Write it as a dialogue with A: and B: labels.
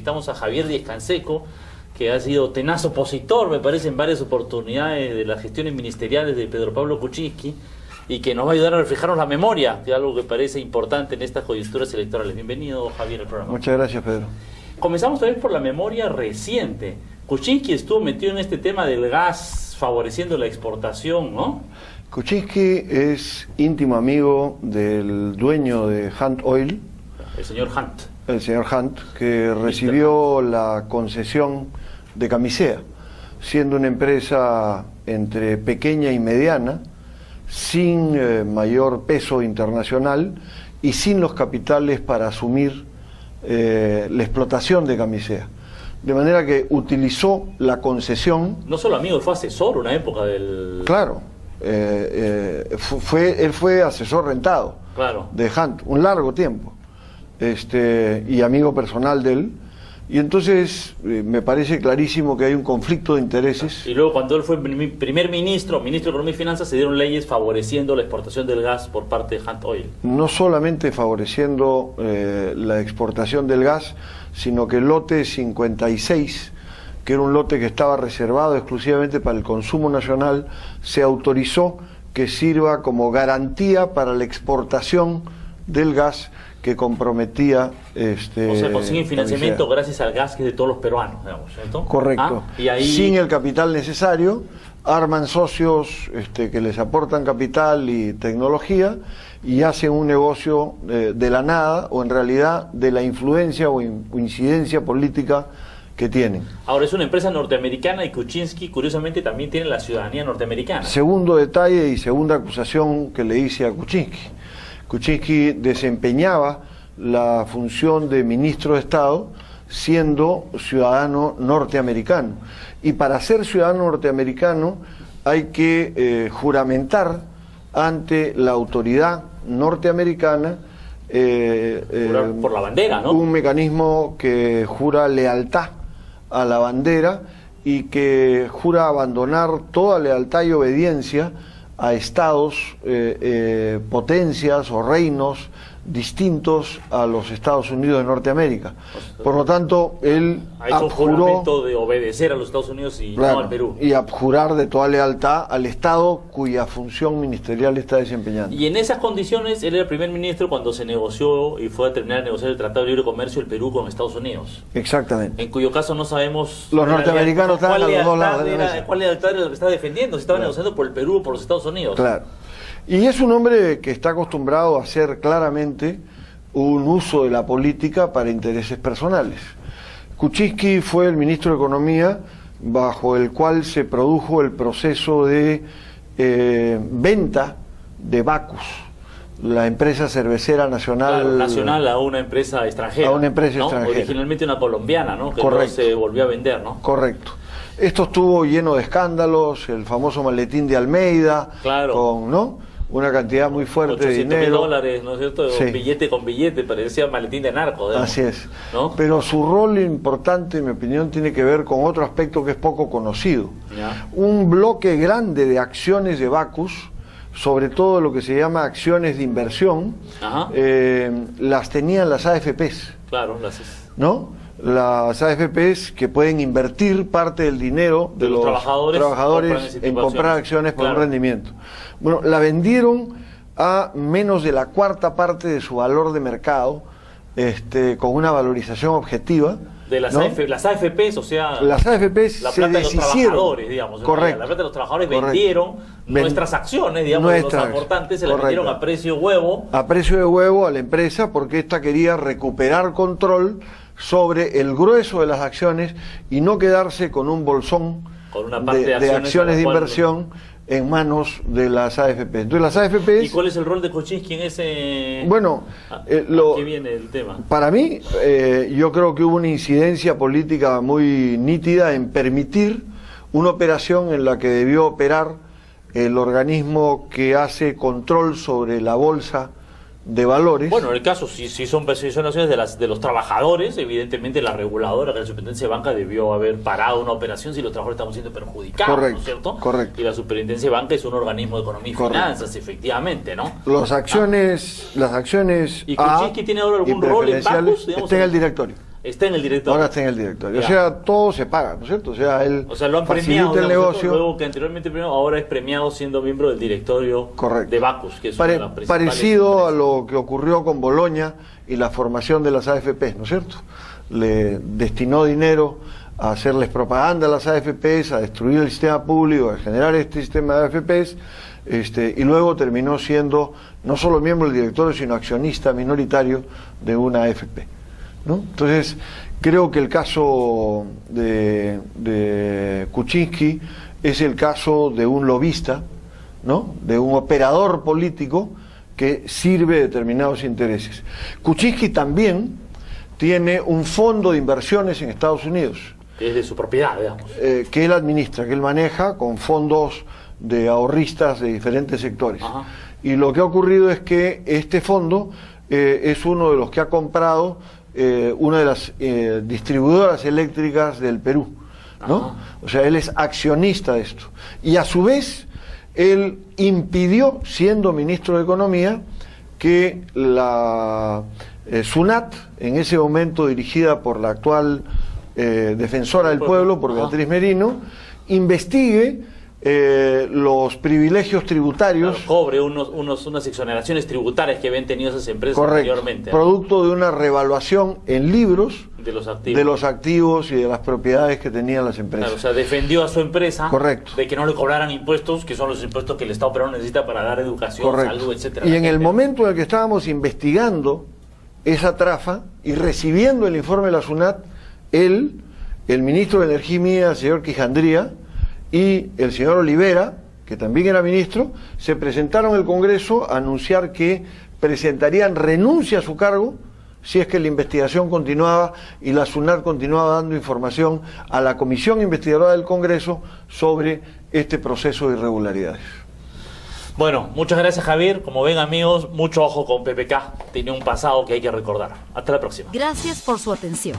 A: entrevistamos a Javier Díez Canseco, que ha sido tenaz opositor, me parece, en varias oportunidades de las gestiones ministeriales de Pedro Pablo Kuczynski, y que nos va a ayudar a reflejarnos la memoria, que es algo que parece importante en estas coyunturas electorales. Bienvenido, Javier, al programa.
B: Muchas gracias, Pedro.
A: Comenzamos también por la memoria reciente. Kuczynski estuvo metido en este tema del gas, favoreciendo la exportación, ¿no?
B: Kuczynski es íntimo amigo del dueño de Hunt Oil,
A: el señor Hunt.
B: El señor Hunt, que recibió la concesión de Camisea, siendo una empresa entre pequeña y mediana, sin mayor peso internacional y sin los capitales para asumir la explotación de Camisea. De manera que utilizó la concesión.
A: No solo amigo, fue asesor una época del...
B: Claro, él fue asesor rentado,
A: claro,
B: de Hunt un largo tiempo, y amigo personal de él. Y entonces me parece clarísimo que hay un conflicto de intereses.
A: Y luego cuando él fue primer ministro, ministro de Economía y Finanzas, se dieron leyes favoreciendo la exportación del gas por parte de Hunt Oil.
B: No solamente favoreciendo la exportación del gas, sino que el lote 56, que era un lote que estaba reservado exclusivamente para el consumo nacional, se autorizó que sirva como garantía para la exportación del gas que comprometía...
A: o sea, consiguen financiamiento gracias al gas que es de todos los peruanos, digamos, ¿cierto?
B: Correcto.
A: Y ahí...
B: Sin el capital necesario, arman socios que les aportan capital y tecnología y hacen un negocio de la nada, o en realidad de la influencia o incidencia política que tienen.
A: Ahora, es una empresa norteamericana y Kuczynski, curiosamente, también tiene la ciudadanía norteamericana.
B: Segundo detalle y segunda acusación que le hice a Kuczynski. Kuczynski desempeñaba la función de ministro de Estado siendo ciudadano norteamericano. Y para ser ciudadano norteamericano hay que juramentar ante la autoridad norteamericana
A: jurar por la bandera, ¿no?
B: Un mecanismo que jura lealtad a la bandera y que jura abandonar toda lealtad y obediencia a estados, potencias o reinos distintos a los Estados Unidos de Norteamérica. Por lo tanto, él
A: abjuró de obedecer a los Estados Unidos y
B: claro,
A: no al Perú.
B: Y abjurar de toda lealtad al Estado cuya función ministerial está desempeñando.
A: Y en esas condiciones, él era primer ministro cuando se negoció y fue a terminar de negociar el Tratado de Libre Comercio del Perú con Estados Unidos.
B: Exactamente.
A: En cuyo caso no sabemos...
B: Los norteamericanos estaban a los dos lados de la mesa.
A: ¿Cuál lealtad era lo que estaba defendiendo? Si estaba negociando por el Perú o por los Estados Unidos.
B: Claro. Y es un hombre que está acostumbrado a hacer claramente un uso de la política para intereses personales. Kuczynski fue el ministro de Economía bajo el cual se produjo el proceso de venta de Bacus, la empresa cervecera nacional.
A: Claro, nacional a una empresa extranjera.
B: A una empresa
A: ¿no?
B: extranjera.
A: Originalmente una colombiana, ¿no? Que
B: correcto,
A: no se volvió a vender, ¿no?
B: Correcto. Esto estuvo lleno de escándalos, el famoso maletín de Almeida,
A: claro,
B: con, ¿no?, una cantidad muy fuerte de dinero.
A: $800.000, ¿no es cierto?
B: Sí.
A: Billete con billete, parecía maletín de narco, digamos.
B: Así es.
A: ¿No?
B: Pero su rol importante, en mi opinión, tiene que ver con otro aspecto que es poco conocido.
A: ¿Ya?
B: Un bloque grande de acciones de Bacus, sobre todo lo que se llama acciones de inversión, las tenían las AFPs.
A: Claro,
B: ¿no? Las AFPs que pueden invertir parte del dinero de los trabajadores en comprar acciones por un rendimiento. Bueno, la vendieron a menos de la cuarta parte de su valor de mercado, con una valorización objetiva.
A: De las, ¿no?, las AFPs, o sea,
B: las AFPs
A: la plata de los trabajadores, digamos.
B: Correcto.
A: La plata de los trabajadores vendieron nuestras acciones, digamos, de los aportantes, se las vendieron a precio de huevo.
B: A precio de huevo a la empresa, porque ésta quería recuperar control sobre el grueso de las acciones y no quedarse con un bolsón
A: con una parte de
B: acciones de inversión en manos de las AFP. Entonces las AFPs...
A: ¿Y cuál es el rol de Kuczynski en ese...?
B: Bueno,
A: aquí viene el tema.
B: Para mí, yo creo que hubo una incidencia política muy nítida en permitir una operación en la que debió operar el organismo que hace control sobre la bolsa de valores.
A: Bueno, en el caso, si son acciones de los trabajadores, evidentemente la reguladora, que es la Superintendencia de Banca, debió haber parado una operación si los trabajadores estaban siendo perjudicados,
B: correcto,
A: ¿no es cierto?
B: Correcto.
A: Y la Superintendencia de Banca es un organismo de economía y finanzas, efectivamente, ¿no?
B: Las acciones
A: ¿Y Kuczynski tiene ahora algún rol en Bacus?
B: Está en el directorio.
A: Está en el directorio.
B: Ahora está en el directorio.
A: Ya.
B: O sea, todo se paga, ¿no es cierto? O sea, él
A: Lo han
B: facilita
A: premiado,
B: el negocio.
A: luego que anteriormente premiado, ahora es premiado siendo miembro del directorio
B: Correcto.
A: de Bacus, que es una de las principales
B: Parecido a
A: empresas.
B: lo que ocurrió con Boloña y la formación de las AFPs, ¿no es cierto? Le destinó dinero a hacerles propaganda a las AFPs, a destruir el sistema público, a generar este sistema de AFPs, y luego terminó siendo no solo miembro del directorio, sino accionista minoritario de una AFP, ¿no? Entonces, creo que el caso de Kuczynski es el caso de un lobista, ¿no? De un operador político que sirve determinados intereses. Kuczynski también tiene un fondo de inversiones en Estados Unidos,
A: Que es de su propiedad, digamos.
B: que él administra, que él maneja con fondos de ahorristas de diferentes sectores.
A: Ajá.
B: Y lo que ha ocurrido es que este fondo es uno de los que ha comprado una de las distribuidoras eléctricas del Perú, ¿no?
A: Ajá.
B: O sea, él es accionista de esto. Y a su vez, él impidió, siendo ministro de Economía, que la SUNAT, en ese momento dirigida por la actual defensora del pueblo, por Beatriz Merino, investigue los privilegios tributarios.
A: Claro, cobre unas exoneraciones tributarias que habían tenido esas empresas
B: Correcto,
A: anteriormente.
B: producto de una revaluación en libros
A: De los activos.
B: y de las propiedades que tenían las empresas.
A: Claro, o sea, defendió a su empresa
B: Correcto.
A: de que no le cobraran impuestos, que son los impuestos que el Estado peruano necesita para dar educación,
B: Correcto.
A: salud, etcétera.
B: Y en el momento en el que estábamos investigando esa trafa y recibiendo el informe de la SUNAT, él, el ministro de Energía y Minas, el señor Quijandría, y el señor Olivera, que también era ministro, se presentaron al Congreso a anunciar que presentarían renuncia a su cargo si es que la investigación continuaba y la SUNAT continuaba dando información a la Comisión Investigadora del Congreso sobre este proceso de irregularidades.
A: Bueno, muchas gracias, Javier. Como ven, amigos, mucho ojo con PPK. Tiene un pasado que hay que recordar. Hasta la próxima.
C: Gracias por su atención.